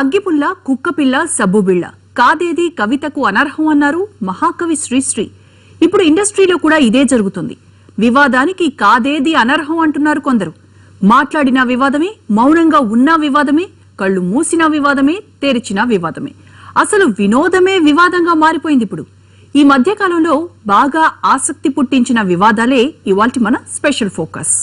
అగ్గిపుల్ల, కుక్కపిల్ల, సబ్బుబిళ్ళ, కాదేది కవితకు అనర్హం అన్నారు మహాకవి శ్రీశ్రీ. ఇప్పుడు ఇండస్ట్రీలో కూడా ఇదే జరుగుతుంది. వివాదానికి కాదేది అనర్హం అంటున్నారు కొందరు. మాట్లాడినా వివాదమే, మౌనంగా ఉన్నా వివాదమే, కళ్ళు మూసినా వివాదమే, తెరిచినా వివాదమే. అసలు వినోదమే వివాదంగా మారిపోయింది ఇప్పుడు. ఈ మధ్యకాలంలో బాగా ఆసక్తి పుట్టించిన వివాదాలే ఇవాల్టి మన స్పెషల్ ఫోకస్.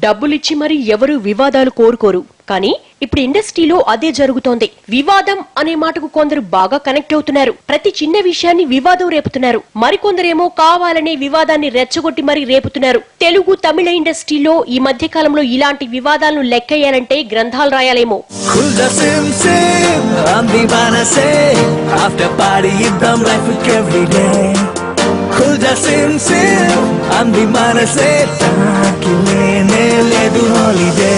డబ్బులిచ్చి మరి ఎవరు వివాదాలు కోరుకోరు, కానీ ఇప్పుడు ఇండస్ట్రీలో అదే జరుగుతోంది. వివాదం అనే మాటకు కొందరు బాగా కనెక్ట్ అవుతున్నారు. ప్రతి చిన్న విషయాన్ని వివాదం రేపుతున్నారు. మరికొందరేమో కావాలనే వివాదాన్ని రెచ్చగొట్టి మరీ రేపుతున్నారు. తెలుగు, తమిళ ఇండస్ట్రీలో ఈ మధ్య కాలంలో ఇలాంటి వివాదాలను లెక్కేయాలంటే గ్రంథాలు రాయాలేమో. అంది మనసే తాకిలేనే లేదు హాలిడే.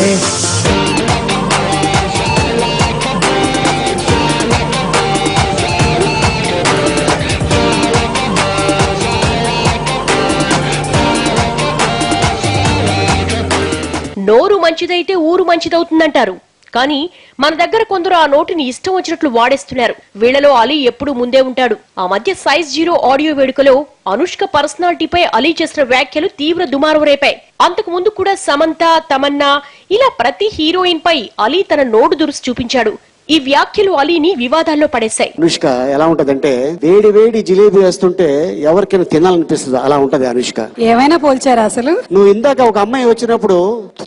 నోరు మంచిదైతే ఊరు మంచిదవుతుందంటారు. కానీ మన దగ్గర కొందరు ఆ నోటిని ఇష్టం వచ్చినట్లు వాడేస్తున్నారు. వీళ్లలో అలీ ఎప్పుడూ ముందే ఉంటాడు. ఆ మధ్య సైజ్ 0 ఆడియో వేడుకలో అనుష్క పర్సనాలిటీపై అలీ చేసిన వ్యాఖ్యలు తీవ్ర దుమారం రేపాయి. అంతకు ముందు కూడా సమంత, తమన్నా ఇలా ప్రతి హీరోయిన్ పై అలీ తన నోటు దురుసు చూపించాడు. ఈ వ్యాఖ్యలు అలీని వివాదాల్లో పడేశాయి. అనుష్క ఎలా ఉంటదంటే, వేడి వేడి జిలేబీ వేస్తుంటే ఎవరికైనా తినాలనిపిస్తుంది, అలా ఉంటది అనుష్క. ఏమైనా పోల్చారా అసలు? నువ్వు ఇందాక ఒక అమ్మాయి వచ్చినప్పుడు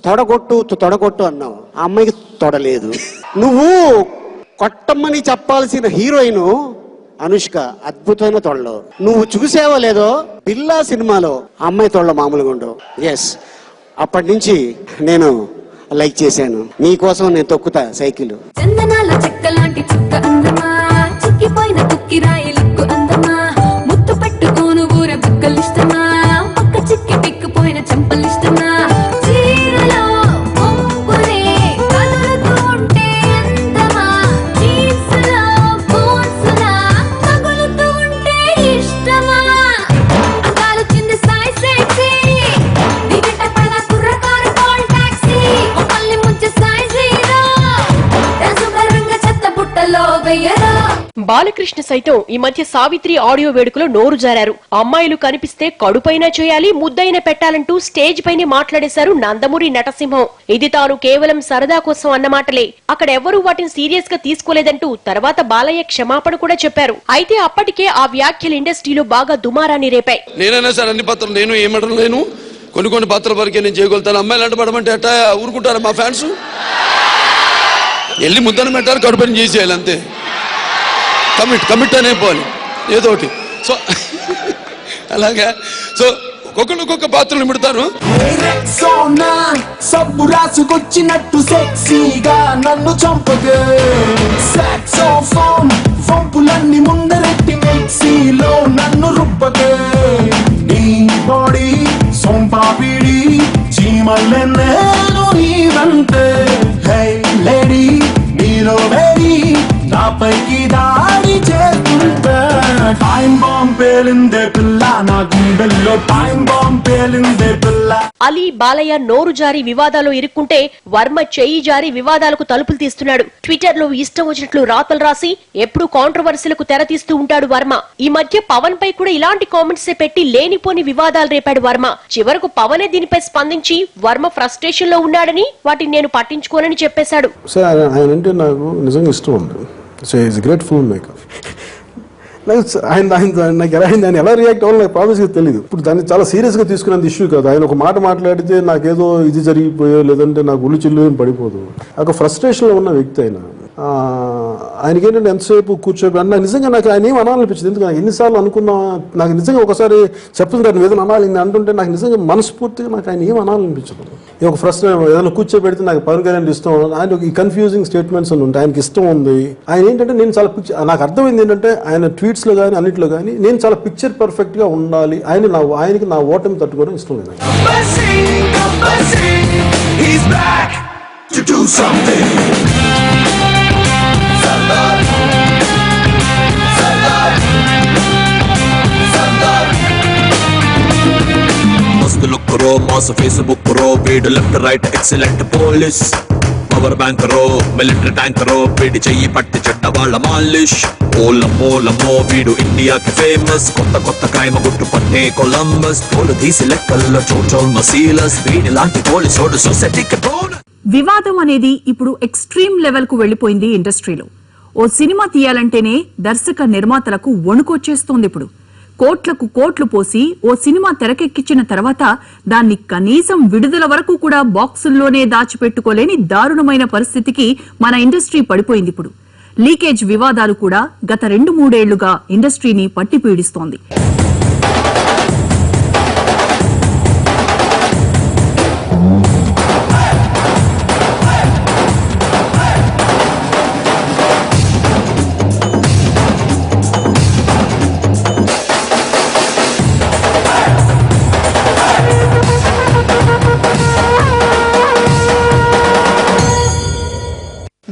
తొడగొట్టు అన్నావు, ఆ అమ్మాయికి తొడలేదు. నువ్వు కొట్టమ్మని చెప్పాల్సిన హీరోయిన్ అనుష్క అద్భుతమైన తొడలో. నువ్వు చూసావో లేదో బిల్లా సినిమాలో అమ్మాయి తొడలో మామూలుగా ఉండవు. ఎస్, అప్పటి నుంచి నేను లైక్ చేశాను. నీకోసం నేను తొక్కుతా సైకిల్. చందనాల చెక్కలాంటి చుక్క అందమా, చిక్కిపోయిన కుక్కిరాయి లుక్కు అందమా, ముత్తు పెట్టుకోను ఊర బుక్కలిష్టమా, పక్క చిక్కి పిక్కుపోయిన చెంపలిష్టమా, చీరలో ఒంపునే కదులుతూ ఉంటే అందమా, జీన్స్లో బోన్సులా తగులుతూ ఉంటే ఇష్టమా, అందాలు కింద సాయి సెక్సీ, దిగట పడ కుర్రకారు కాల్ టాక్సీ, ఒకల్ని ముంచె సాయి జీరో, రజుగరంగ చెత్త బుట్టలో వెయ్యరా. బాలకృష్ణ సైతం ఈ మధ్య సావిత్రి ఆడియో వేడుకలో నోరు జారారు. అమ్మాయిలు కనిపిస్తే కడుపైనా చేయాలి, ముద్దైనా పెట్టాలంటూ స్టేజ్ పైనే మాట్లాడేశారు నందమూరి నటసింహం. ఇది తాను కేవలం సరదా కోసం అన్నమాటలే, అక్కడ ఎవరూ వాటిని సీరియస్ గా తీసుకోలేదంటూ తర్వాత బాలయ్య క్షమాపణ కూడా చెప్పారు. అయితే అప్పటికే ఆ వ్యాఖ్యలు ఇండస్ట్రీలో బాగా దుమారాన్ని రేపాయి. నేనైనా సార్ అన్ని పాత్రలు నేను ఏమంటారు, నేను కొన్ని పాత్రల వరకే నేను చేయగలుగుతాను. అమ్మాయిలు అంటే పడమంటే ఎట్టా ఊరుకుంటారా మా ఫ్యాన్స్? వెళ్ళి ముద్దను పెట్టారు, కడుపుని చేసేయాలి అంతే. కమిట్ అనే పోవాలి ఏదో ఒకటి. సో అలాగా సో ఒక్కొక్క పాత్రలు పెడతారు. సబ్బు రాసుకొచ్చినట్టు సెక్సీగా నన్ను చంపగా, వంపులన్నీ ముందరెట్టి మిక్సీలో నన్ను రుబ్బగా, నీ బాడీ సొంపాపిడి చీమల్లెన్నేను నీవంటే, హే లేడీ నీలో వేడి నాపైకి దాడి చేస్తుంటే, టైం బాంబ్ పేలిందే పిల్ల, నా గుండెల్లో టైం బాంబ్ పేలిందే పిల్ల. అలీ, బాలయ్య నోరు జారి వివాదాల్లో ఇరుక్కుంటే వర్మ చెయ్యి జారి వివాదాలకు తలుపులు తీస్తున్నాడు. ట్విట్టర్ లో ఇష్టం వచ్చినట్లు రాతలు రాసి ఎప్పుడు కాంట్రవర్సీలకు తెర తీస్తూ ఉంటాడు వర్మ. ఈ మధ్య పవన్ పై కూడా ఇలాంటి కామెంట్స్ పెట్టి లేనిపోని వివాదాలు రేపాడు వర్మ. చివరకు పవనే దీనిపై స్పందించి వర్మ ఫ్రస్ట్రేషన్ లో ఉన్నాడని, వాటిని నేను పట్టించుకోనని చెప్పేశాడు. ఆయన ఎలా రియాక్ట్ అవ్వాలి నాకు ప్రామిస్గా తెలియదు. ఇప్పుడు దాన్ని చాలా సీరియస్గా తీసుకునేంత ఇష్యూ కాదు. ఆయన ఒక మాట మాట్లాడితే నాకేదో ఇది జరిగిపోయో లేదంటే నాకు ఉల్లి చిల్లు పడిపోదు. ఒక ఫ్రస్ట్రేషన్లో ఉన్న వ్యక్తి ఆయన. ఆయనకి ఏంటంటే ఎంతసేపు కూర్చోబెట్టి నాకు నిజంగా నాకు ఆయన ఏం అనాలనిపించింది. ఎందుకు నాకు ఎన్నిసార్లు అనుకున్నా నాకు నిజంగా ఒకసారి చెప్తుంటారు నువ్వు ఏదైనా అనాలి అంటుంటే నాకు నిజంగా మనస్ఫూర్తిగా నాకు ఆయన ఏం అనాలనిపించదు. ఒక ఫ్రస్ట్రేషన్ ఏదైనా కూర్చోబెడితే నాకు పవన్ కళ్యాణ్ ఇష్టం, ఆయన ఈ కన్ఫ్యూజింగ్ స్టేట్మెంట్స్ అని ఉంటాయి, ఆయనకి ఇష్టం ఉంది. ఆయన ఏంటంటే నేను చాలా నాకు అర్థమైంది ఏంటంటే ఆయన ట్వీట్స్లో కానీ అన్నింటిలో కానీ నేను చాలా పిక్చర్ పర్ఫెక్ట్గా ఉండాలి, ఆయనకి నా ఓటమి తట్టుకోవడం ఇష్టం లేదు. He's back to do something. Sardar, Sardar, Sardar. Mast look karo, mass Facebook karo, bead left right excellent police. Power bank karo, military tank karo, bead chayi patti chatta vaalla malish. Olammo veedu India ki famous, kotta crime guttu patte Columbus. Polu teesi lekkalla chol masilas, veedi laanti police odu society ki bonus. వివాదం అనేది ఇప్పుడు extreme level కు వెళ్లిపోయింది ఇండస్ట్రీలో. ఓ cinema తీయాలంటేనే దర్శక నిర్మాతలకు వణుకొచ్చేస్తోంది. ఇప్పుడు కోట్లకు కోట్లు పోసి ఓ సినిమా తెరకెక్కించిన తర్వాత దాన్ని కనీసం విడుదల వరకు కూడా బాక్సుల్లోనే దాచిపెట్టుకోలేని దారుణమైన పరిస్థితికి మన ఇండస్ట్రీ పడిపోయింది. ఇప్పుడు లీకేజ్ వివాదాలు కూడా గత 2-3 ఏళ్లుగా ఇండస్ట్రీని పట్టి పీడిస్తోంది.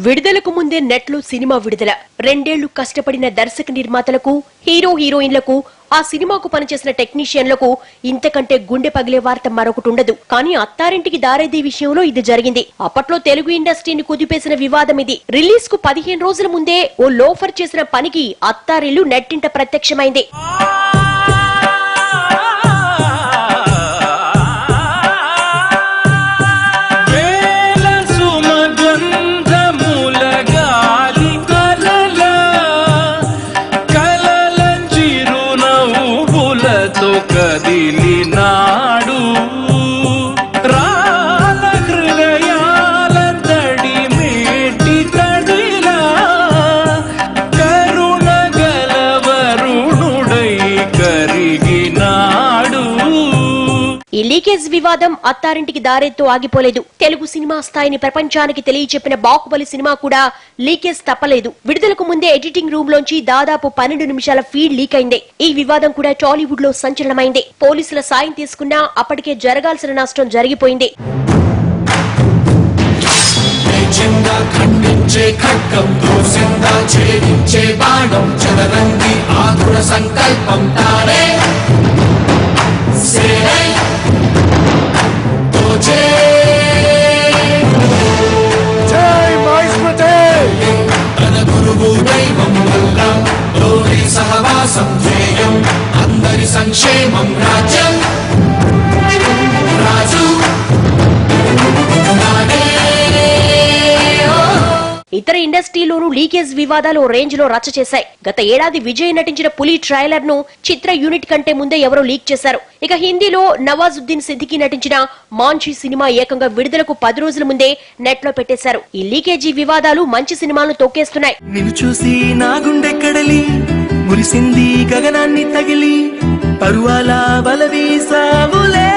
విడుదలకు ముందే నెట్లో సినిమా విడుదల. 2 ఏళ్లు కష్టపడిన దర్శక నిర్మాతలకు, హీరోయిన్లకు, ఆ సినిమాకు పనిచేసిన టెక్నీషియన్లకు ఇంతకంటే గుండె పగిలే వార్త మరొకటి ఉండదు. కానీ అత్తారింటికి దారేది విషయంలో ఇది జరిగింది. అప్పట్లో తెలుగు ఇండస్ట్రీని కుదిపేసిన వివాదం ఇది. రిలీజ్ కు 15 రోజుల ముందే ఓ లోఫర్ చేసిన పనికి అత్తారిల్లు నెట్టింట ప్రత్యక్షమైంది. ఈ లీకేజ్ వివాదం అత్తారింటికి దారేతో ఆగిపోలేదు. తెలుగు సినిమా స్థాయిని ప్రపంచానికి తెలియచెప్పిన బాహుబలి సినిమా కూడా లీకేజ్ తప్పలేదు. విడుదలకు ముందే ఎడిటింగ్ రూమ్ లోంచి దాదాపు 12 నిమిషాల ఫీడ్ లీక్ అయింది. ఈ వివాదం కూడా టాలీవుడ్ లో సంచలనమైంది. పోలీసుల సాయం తీసుకున్నా అప్పటికే జరగాల్సిన నష్టం జరిగిపోయింది. సహవాసం ధ్యేయం అందరి సంక్షేమం రాజ్యం రాజు. ఇతర ఇండస్ట్రీలోనూ లీకేజ్ వివాదాలు రేంజ్ లో రచ్చ చేశాయి. గత ఏడాది విజయ్ నటించిన పులి ట్రైలర్ ను చిత్ర యూనిట్ కంటే ముందే ఎవరో లీక్ చేశారు. ఇక హిందీలో నవాజుద్దీన్ సిద్దికీ నటించిన మాంఛీ సినిమా ఏకంగా విడుదలకు 10 రోజుల ముందే నెట్ లో పెట్టేశారు. ఈ లీకేజీ వివాదాలు మంచి సినిమాలను తొక్కేస్తున్నాయి. నిన్ను చూసి నా గుండె కడలి మురిసింది గగనాన్ని తగిలి పరువాల బలవీసావులే.